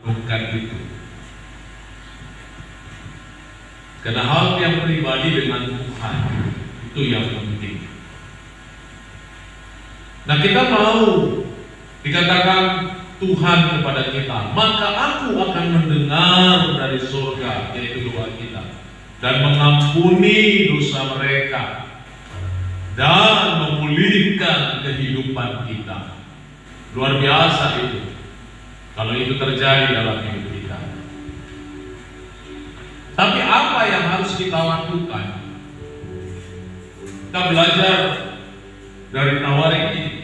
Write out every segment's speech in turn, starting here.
Bukan itu. Karena hal yang pribadi dengan Tuhan itu yang penting. Nah, kita mau dikatakan Tuhan kepada kita, maka aku akan mendengar dari surga, yaitu doa kita, dan mengampuni dosa mereka dan memulihkan kehidupan kita. Luar biasa itu kalau itu terjadi dalam hidup kita. Tapi apa yang harus kita lakukan? Kita belajar dari Tawarik ini.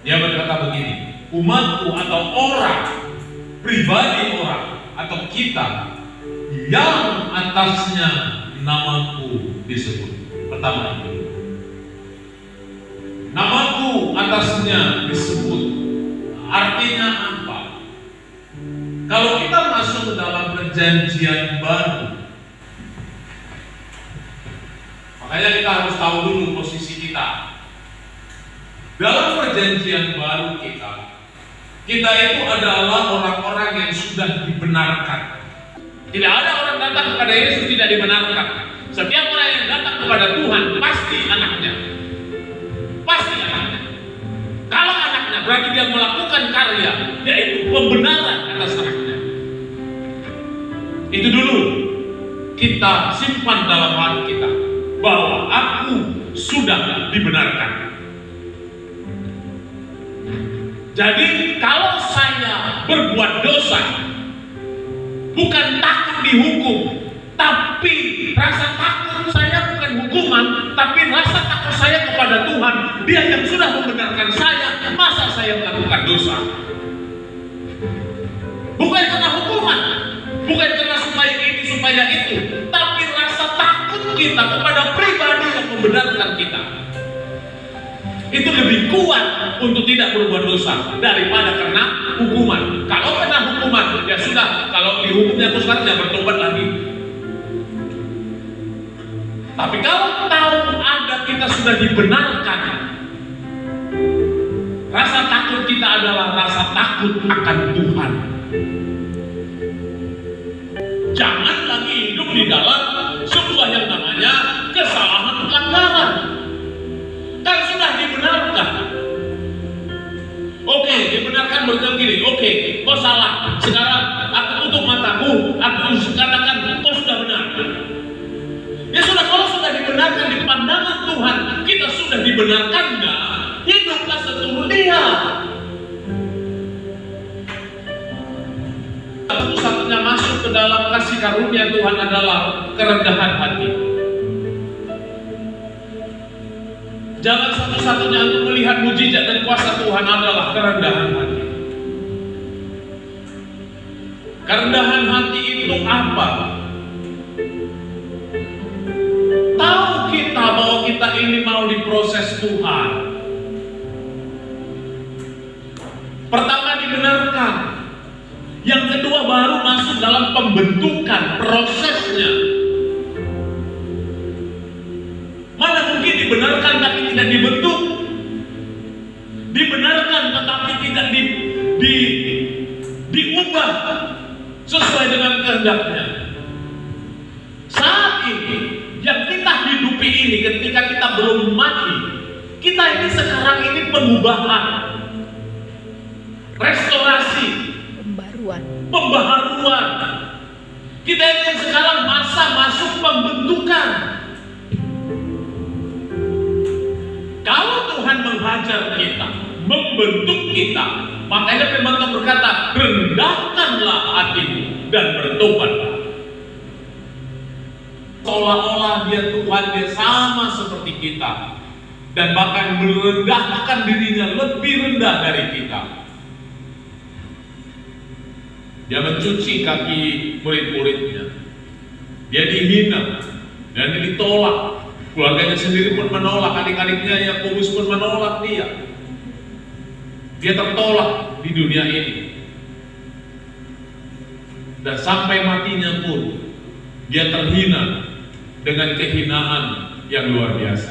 Dia berkata begini, umatku atau orang, pribadi orang atau kita yang atasnya namaku disebut. Pertama itu, namaku atasnya disebut. Artinya apa? Kalau kita masuk dalam perjanjian baru, makanya kita harus tahu dulu posisi kita. Dalam perjanjian baru kita itu adalah orang-orang yang sudah dibenarkan. Tidak ada orang datang kepada Yesus tidak dibenarkan. Setiap orang yang datang kepada Tuhan pasti anaknya. Pasti anaknya. Kalau anaknya berarti dia melakukan karya, yaitu pembenaran atas anaknya. Itu dulu kita simpan dalam hati kita, bahwa aku sudah dibenarkan. Jadi kalau saya berbuat dosa, bukan takut dihukum, tapi rasa takut saya bukan hukuman, tapi rasa takut saya kepada Tuhan. Dia yang sudah membenarkan saya, masa saya melakukan dosa? Bukan karena hukuman, bukan karena supaya ini, supaya itu, tapi rasa takut kita kepada pribadi yang membenarkan kita. Itu lebih kuat untuk tidak berbuat dosa daripada karena hukuman. Kalau kena hukuman, ya sudah. Kalau dihukumnya terus sekarang ya bertobat lagi. Tapi kalau tahu ada kita sudah dibenarkan, rasa takut kita adalah rasa takut akan Tuhan. Jangan lagi hidup di dalam sebuah yang namanya kesalahan pelanggaran. Kan sudah dibenarkan. Oke, dibenarkan berkata gini, oke, kau salah. Sekarang aku tutup mataku, aku katakan kau sudah benar. Ya sudah, kalau sudah dibenarkan di pandangan Tuhan, kita sudah dibenarkan enggak? Hiduplah seturut Dia. Satu-satunya masuk ke dalam kasih karunia Tuhan adalah kerendahan hati. Jalan satu-satunya untuk melihat mujizat dan kuasa Tuhan adalah kerendahan hati. Kerendahan hati itu apa? Tahu kita bahwa kita ini mau diproses Tuhan. Pertama dibenarkan. Yang kedua baru masuk dalam pembentukan prosesnya. Mana mungkin dibenarkan tapi tidak dibentuk, dibenarkan tetapi tidak diubah sesuai dengan kehendaknya. Saat ini yang kita hidupi ini, ketika kita belum mati, kita ini sekarang ini pengubahan, restorasi, pembaharuan. Kita ini sekarang masa masuk pembentukan. Kalau Tuhan menghajar kita, membentuk kita, makanya firman Tuhan berkata, rendahkanlah hatimu dan bertobatlah. Seolah-olah Tuhan dia sama seperti kita, dan bahkan merendahkan dirinya lebih rendah dari kita. Dia mencuci kaki murid-muridnya, dia dihina dan ditolak. Keluarganya sendiri pun menolak, adik-adiknya Yakobus pun menolak dia. Dia tertolak di dunia ini. Dan sampai matinya pun dia terhina dengan kehinaan yang luar biasa.